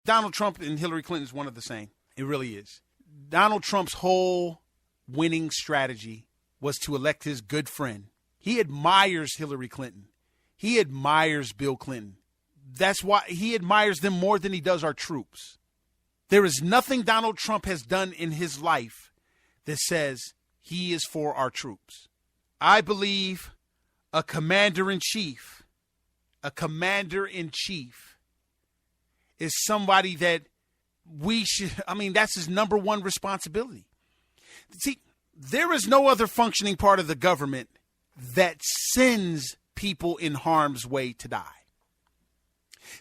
Donald Trump and Hillary Clinton is one of the same. It really is. Donald Trump's whole winning strategy was to elect his good friend. He admires Hillary Clinton. He admires Bill Clinton. That's why he admires them more than he does our troops. There is nothing Donald Trump has done in his life that says he is for our troops. I believe a commander-in-chief is somebody that that's his number one responsibility. See, there is no other functioning part of the government that sends people in harm's way to die.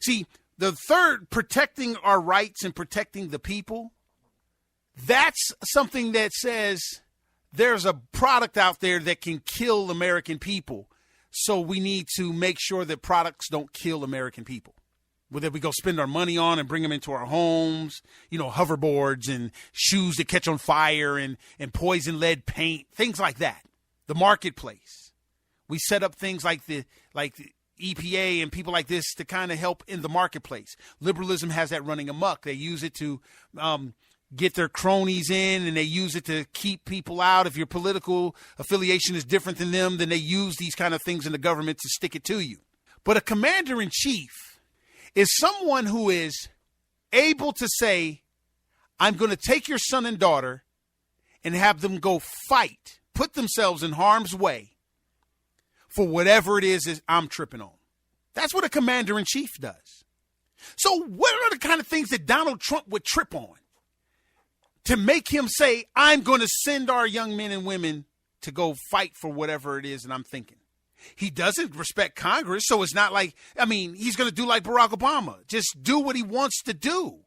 See, the third, protecting our rights and protecting the people, that's something that says there's a product out there that can kill American people. So we need to make sure that products don't kill American people. Whether we go spend our money on and bring them into our homes, hoverboards and shoes that catch on fire and poison lead paint, things like that. The marketplace. We set up things like the EPA and people like this to kind of help in the marketplace. Liberalism has that running amok. They use it to get their cronies in, and they use it to keep people out. If your political affiliation is different than them, then they use these kind of things in the government to stick it to you. But a commander-in-chief is someone who is able to say, I'm going to take your son and daughter and have them go fight, put themselves in harm's way for whatever it is I'm tripping on. That's what a commander-in-chief does. So what are the kind of things that Donald Trump would trip on to make him say, I'm going to send our young men and women to go fight for whatever it is that I'm thinking? He doesn't respect Congress, so it's not like, he's going to do like Barack Obama, just do what he wants to do.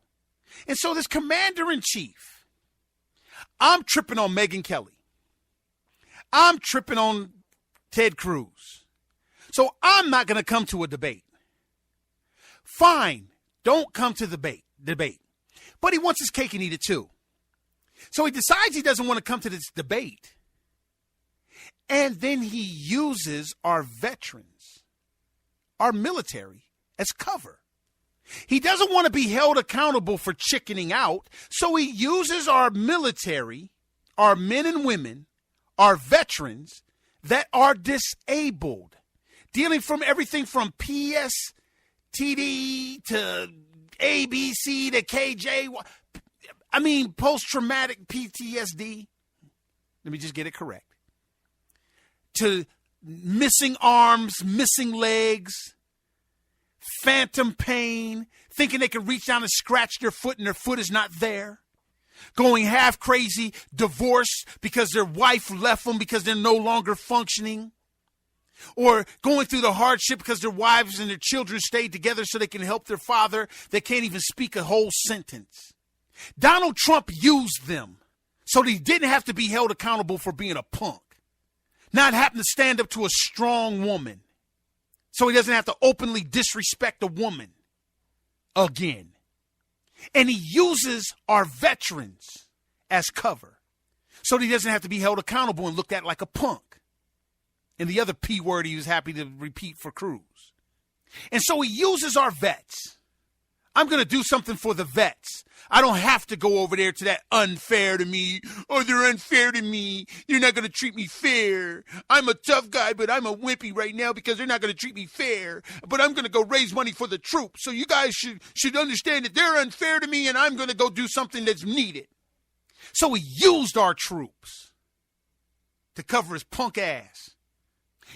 And so this commander-in-chief, I'm tripping on Megyn Kelly. I'm tripping on Ted Cruz. So I'm not going to come to a debate. Fine, don't come to the debate. But he wants his cake and eat it too. So he decides he doesn't want to come to this debate. And then he uses our veterans, our military, as cover. He doesn't want to be held accountable for chickening out, so he uses our military, our men and women, our veterans that are disabled, dealing from everything from PSTD to ABC to KJ. Post-traumatic PTSD. Let me just get it correct. To missing arms, missing legs, phantom pain, thinking they can reach down and scratch their foot and their foot is not there, going half crazy, divorced because their wife left them because they're no longer functioning, or going through the hardship because their wives and their children stayed together so they can help their father. They can't even speak a whole sentence. Donald Trump used them so that he didn't have to be held accountable for being a punk. Not having to stand up to a strong woman so he doesn't have to openly disrespect a woman again. And he uses our veterans as cover so that he doesn't have to be held accountable and looked at like a punk. And the other P word he was happy to repeat for Cruz. And so he uses our vets. I'm going to do something for the vets. I don't have to go over there to that unfair to me. Oh, they're unfair to me. You're not going to treat me fair. I'm a tough guy, but I'm a wimpy right now because they're not going to treat me fair. But I'm going to go raise money for the troops. So you guys should understand that they're unfair to me and I'm going to go do something that's needed. So he used our troops to cover his punk ass.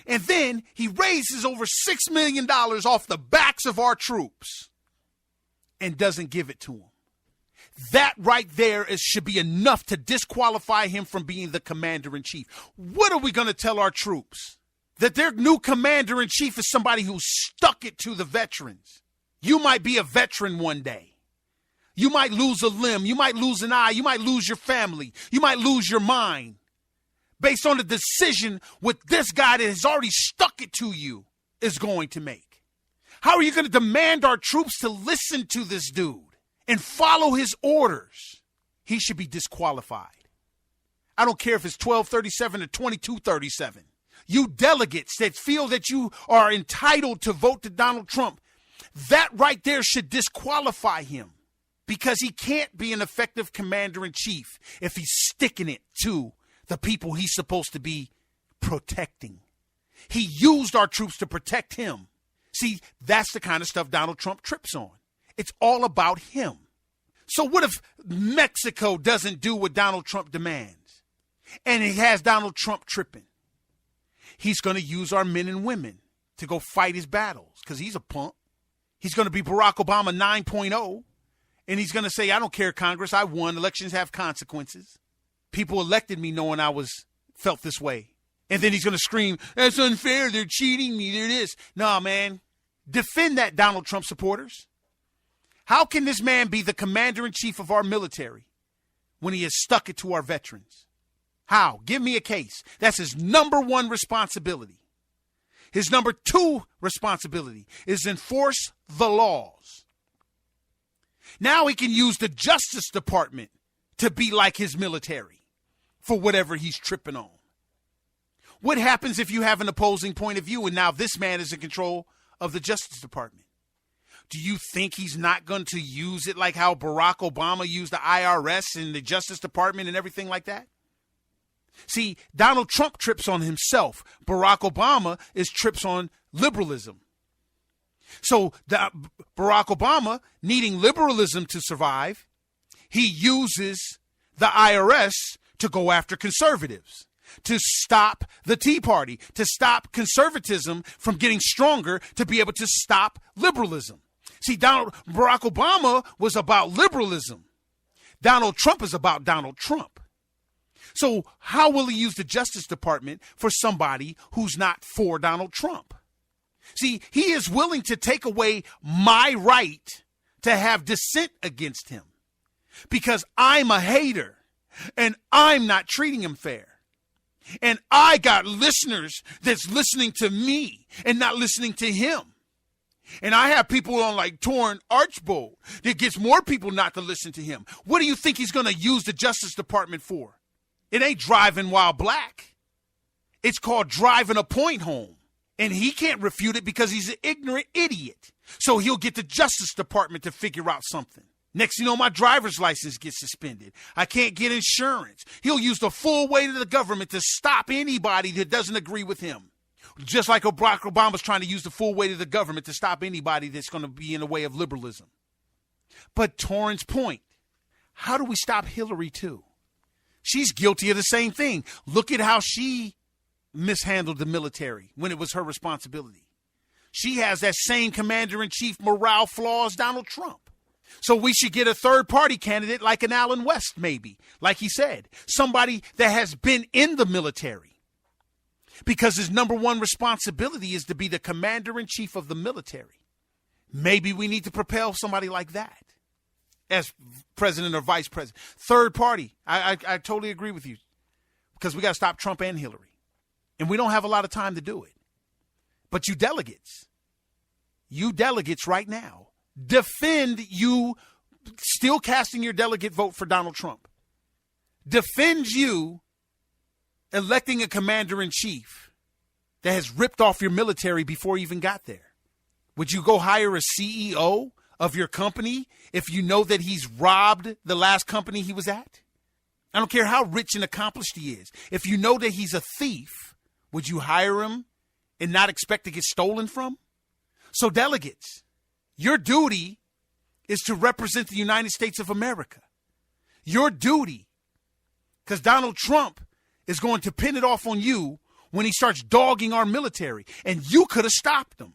And then he raises over $6 million off the backs of our troops and doesn't give it to them. That right there should be enough to disqualify him from being the commander-in-chief. What are we going to tell our troops? That their new commander-in-chief is somebody who stuck it to the veterans. You might be a veteran one day. You might lose a limb. You might lose an eye. You might lose your family. You might lose your mind based on the decision what this guy that has already stuck it to you is going to make. How are you going to demand our troops to listen to this dude and follow his orders? He should be disqualified. I don't care if it's 1237 or 2237. You delegates that feel that you are entitled to vote to Donald Trump, that right there should disqualify him. because he can't be an effective commander-in-chief if he's sticking it to the people he's supposed to be protecting. He used our troops to protect him. See, that's the kind of stuff Donald Trump trips on. It's all about him. So what if Mexico doesn't do what Donald Trump demands and he has Donald Trump tripping? He's going to use our men and women to go fight his battles because he's a punk. He's going to be Barack Obama 9.0, and he's going to say, I don't care, Congress. I won. Elections have consequences. People elected me knowing I felt this way. And then he's going to scream, that's unfair. They're cheating me. They're this. Nah, man. Defend that, Donald Trump supporters. How can this man be the commander-in-chief of our military when he has stuck it to our veterans? How? Give me a case. That's his number one responsibility. His number two responsibility is enforce the laws. Now he can use the Justice Department to be like his military for whatever he's tripping on. What happens if you have an opposing point of view and now this man is in control of the Justice Department? Do you think he's not going to use it like how Barack Obama used the IRS and the Justice Department and everything like that? See, Donald Trump trips on himself. Barack Obama trips on liberalism. So Barack Obama, needing liberalism to survive, he uses the IRS to go after conservatives, to stop the Tea Party, to stop conservatism from getting stronger, to be able to stop liberalism. See, Barack Obama was about liberalism. Donald Trump is about Donald Trump. So how will he use the Justice Department for somebody who's not for Donald Trump? See, he is willing to take away my right to have dissent against him because I'm a hater and I'm not treating him fair. And I got listeners that's listening to me and not listening to him. And I have people on like Torn Archbold that gets more people not to listen to him. What do you think he's going to use the Justice Department for? It ain't driving while black. It's called driving a point home. And he can't refute it because he's an ignorant idiot. So he'll get the Justice Department to figure out something. Next, you know, my driver's license gets suspended. I can't get insurance. He'll use the full weight of the government to stop anybody that doesn't agree with him. Just like Barack Obama's trying to use the full weight of the government to stop anybody that's going to be in the way of liberalism. But Torrance point, how do we stop Hillary too? She's guilty of the same thing. Look at how she mishandled the military when it was her responsibility. She has that same commander-in-chief morale flaw as Donald Trump. So we should get a third-party candidate like an Allen West, maybe, like he said, somebody that has been in the military. Because his number one responsibility is to be the commander-in-chief of the military. Maybe we need to propel somebody like that as president or vice president. Third party, I totally agree with you because we got to stop Trump and Hillary. And we don't have a lot of time to do it. But you delegates right now, defend you still casting your delegate vote for Donald Trump. Defend you electing a commander-in-chief that has ripped off your military before you even got there. Would you go hire a CEO of your company if you know that he's robbed the last company he was at? I don't care how rich and accomplished he is. If you know that he's a thief, would you hire him and not expect to get stolen from? So delegates, your duty is to represent the United States of America. Your duty, because Donald Trump is going to pin it off on you when he starts dogging our military, and you could have stopped him.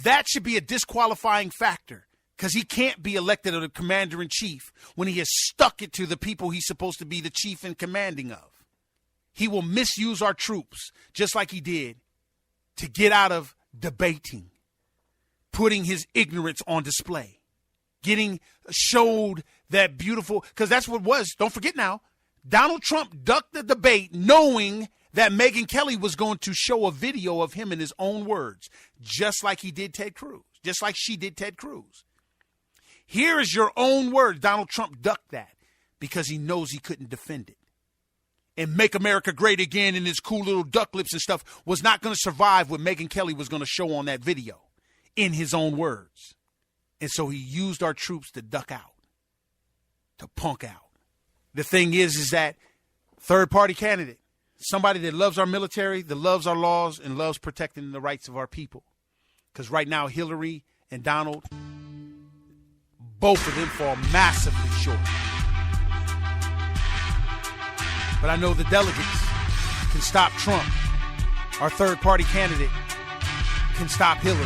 That should be a disqualifying factor because he can't be elected as a commander-in-chief when he has stuck it to the people he's supposed to be the chief and commanding of. He will misuse our troops just like he did to get out of debating, putting his ignorance on display, showed that beautiful, because that's what it was. Don't forget now, Donald Trump ducked the debate knowing that Megyn Kelly was going to show a video of him in his own words, just like he did Ted Cruz, just like she did Ted Cruz. Here is your own word. Donald Trump ducked that because he knows he couldn't defend it. And Make America Great Again and his cool little duck lips and stuff was not going to survive what Megyn Kelly was going to show on that video in his own words. And so he used our troops to duck out. to punk out. The thing is that third-party candidate, somebody that loves our military, that loves our laws, and loves protecting the rights of our people. Because right now, Hillary and Donald, both of them fall massively short. But I know the delegates can stop Trump. Our third-party candidate can stop Hillary.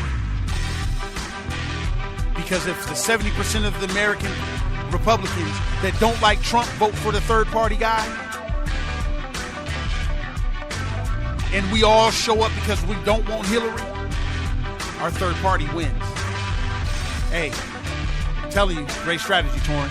Because if the 70% of the American Republicans that don't like Trump vote for the third-party guy, and we all show up because we don't want Hillary, our third party wins. Hey, I'm telling you, great strategy, Torrin.